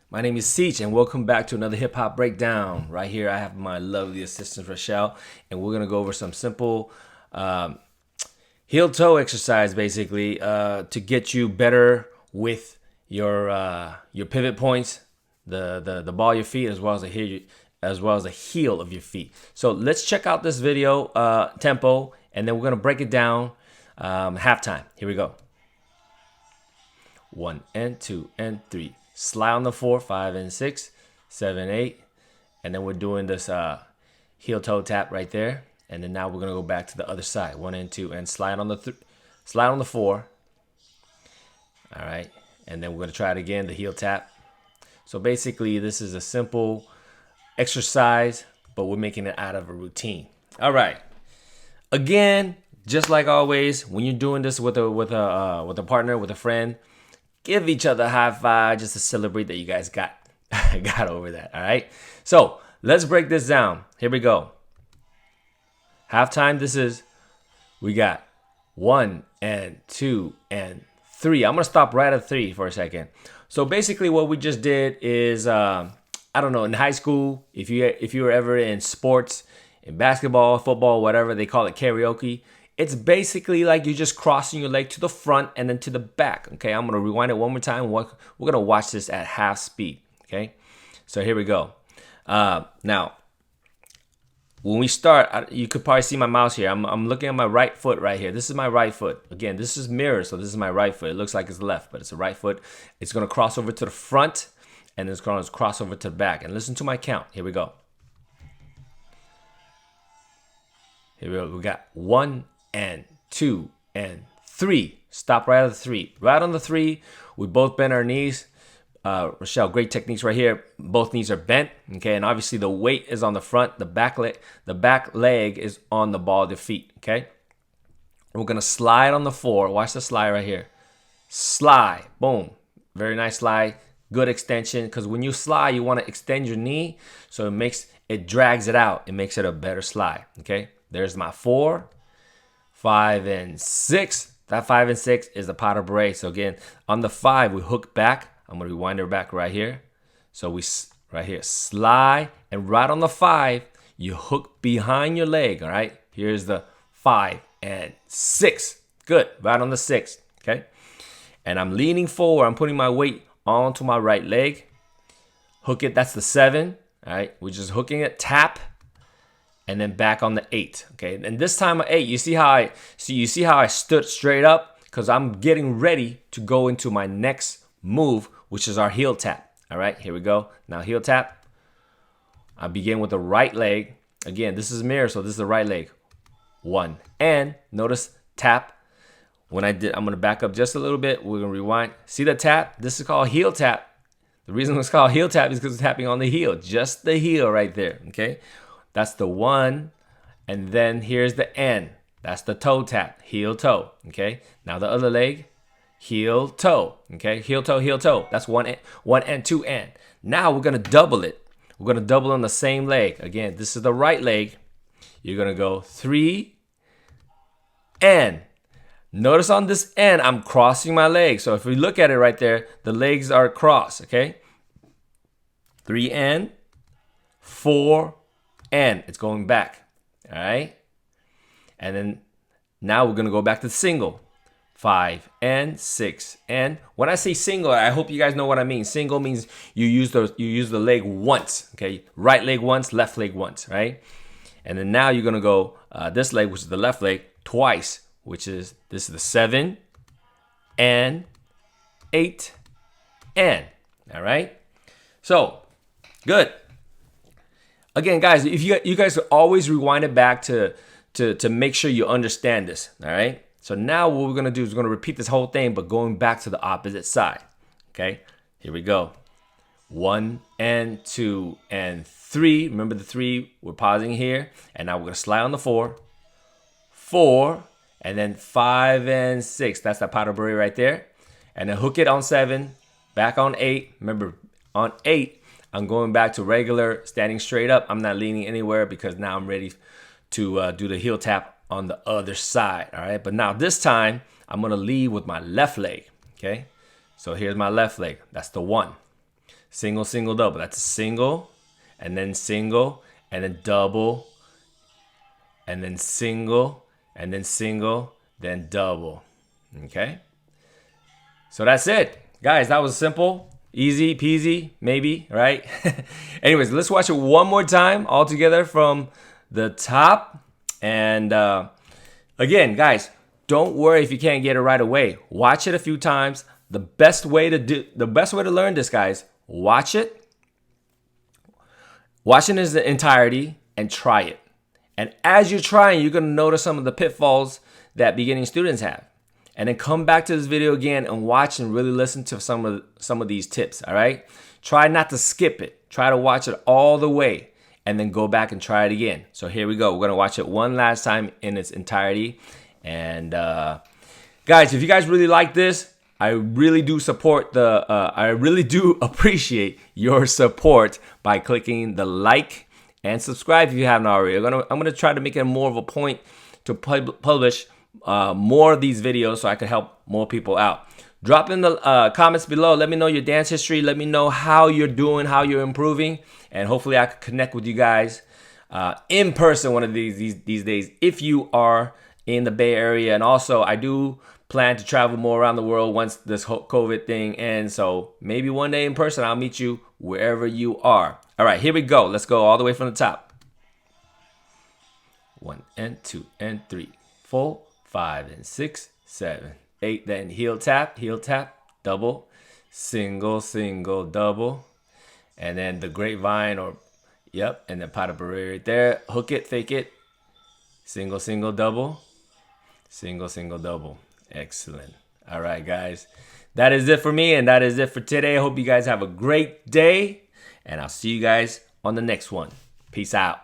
My name is Ceech, and welcome back to another hip hop breakdown. Right here, I have my lovely assistant Rochelle, and we're gonna go over some simple heel toe exercise, basically, to get you better with your pivot points, the ball of your feet, as well as the heel of your feet. So let's check out this video tempo, and then we're gonna break it down halftime. Here we go. 1 and 2 and 3. Slide on the 4, 5 and 6, 7, 8, and then we're doing this heel toe tap right there. And then now we're gonna go back to the other side, 1 and 2, and slide on the 4. All right, and then we're gonna try it again, the heel tap. So basically, this is a simple exercise, but we're making it out of a routine. All right, again, just like always, when you're doing this with a partner, with a friend, give each other a high five just to celebrate that you guys got over that. All right. So let's break this down. Here we go. Halftime. We got 1 and 2 and 3. I'm gonna stop right at 3 for a second. So basically, what we just did is, I don't know, in high school, if you were ever in sports, in basketball, football, whatever, they call it karaoke. It's basically like you're just crossing your leg to the front and then to the back. Okay, I'm gonna rewind it one more time. We're gonna watch this at half speed. Okay, so here we go. Now, when we start, you could probably see my mouse here. I'm looking at my right foot right here. This is my right foot. Again, this is mirror, so this is my right foot. It looks like it's left, but it's the right foot. It's gonna cross over to the front, and it's gonna cross over to the back. And listen to my count. Here we go. Here we go. We got 1 and 2 and 3. Stop right at the 3. Right on the 3, we both bend our knees. Rochelle, great techniques right here. Both knees are bent. Okay, and obviously the weight is on the front. The back leg is on the ball of the feet. Okay, we're gonna slide on the 4. Watch the slide right here. Slide, boom, very nice slide. Good extension, because when you slide, you want to extend your knee, so it drags it out. It makes it a better slide. Okay, there's my 4. 5 and 6. That 5 and 6 is the pas de bourrée. So again, on the 5, we hook back. I'm gonna rewind it back right here. So we right here slide, and right on the 5, you hook behind your leg. All right. Here's the 5 and 6. Good. Right on the 6. Okay. And I'm leaning forward. I'm putting my weight onto my right leg. Hook it. That's the 7. All right. We're just hooking it. Tap. And then back on the 8, okay? And this time at 8, you see how I stood straight up? Because I'm getting ready to go into my next move, which is our heel tap. All right, here we go. Now heel tap. I begin with the right leg. Again, this is mirror, so this is the right leg. 1, and notice tap. I'm gonna back up just a little bit. We're gonna rewind. See the tap? This is called heel tap. The reason it's called heel tap is because it's tapping on the heel, just the heel right there, okay? That's the 1, and then here's the N. That's the toe tap, heel toe, okay? Now the other leg, heel toe, okay? Heel toe, heel toe. That's 1 and 2 and. Now we're gonna double it. We're gonna double on the same leg. Again, this is the right leg. You're gonna go 3 and. Notice on this N, I'm crossing my legs. So if we look at it right there, the legs are crossed, okay? 3 and, 4 and. It's going back, all right? And then now we're gonna go back to single. 5 and 6 and. When I say single, I hope you guys know what I mean. Single means you use the leg once, okay? Right leg once, left leg once, right? And then now you're gonna go this leg, which is the left leg, twice, this is the 7 and 8 and. All right? So good. Again, guys, if you guys always rewind it back to make sure you understand this, all right? So now what we're gonna do is we're gonna repeat this whole thing, but going back to the opposite side, okay? Here we go. 1 and 2 and 3. Remember the 3, we're pausing here. And now we're gonna slide on the 4. 4, and then 5 and 6. That's the pas de bourrée right there. And then hook it on 7, back on 8. Remember, on 8, I'm going back to regular, standing straight up. I'm not leaning anywhere because now I'm ready to do the heel tap on the other side, all right? But now this time, I'm gonna lead with my left leg, okay? So here's my left leg. That's the 1. single, single, double. That's a single, and then single, and then double, and then single, and then single, then double. Okay? So that's it. Guys, that was simple, easy peasy, maybe, right? Anyways, let's watch it one more time all together from the top. And again, guys, don't worry if you can't get it right away. Watch it a few times. The best way to learn this, guys, watch it. Watch it in its entirety and try it. And as you're trying, you're going to notice some of the pitfalls that beginning students have. And then come back to this video again and watch and really listen to some of these tips, all right? Try not to skip it. Try to watch it all the way and then go back and try it again. So here we go. We're going to watch it one last time in its entirety. And guys, if you guys really like this, I really do appreciate your support by clicking the like and subscribe if you haven't already. I'm gonna try to make it more of a point to publish more of these videos so I can help more people out. Drop in the comments below. Let me know your dance history. Let me know how you're doing, how you're improving, and hopefully I can connect with you guys in person one of these days if you are in the Bay Area. And also, I do plan to travel more around the world once this whole COVID thing ends. So maybe one day in person, I'll meet you wherever you are. All right, here we go. Let's go all the way from the top. 1 and 2 and 3, 4, 5 and 6, 7, 8. Then heel tap, double, single, single, double. And then the grapevine and then pas de bourrée right there. Hook it, fake it. Single, single, double. Single, single, double. Excellent. All right, guys. That is it for me, and that is it for today. I hope you guys have a great day, and I'll see you guys on the next one. Peace out.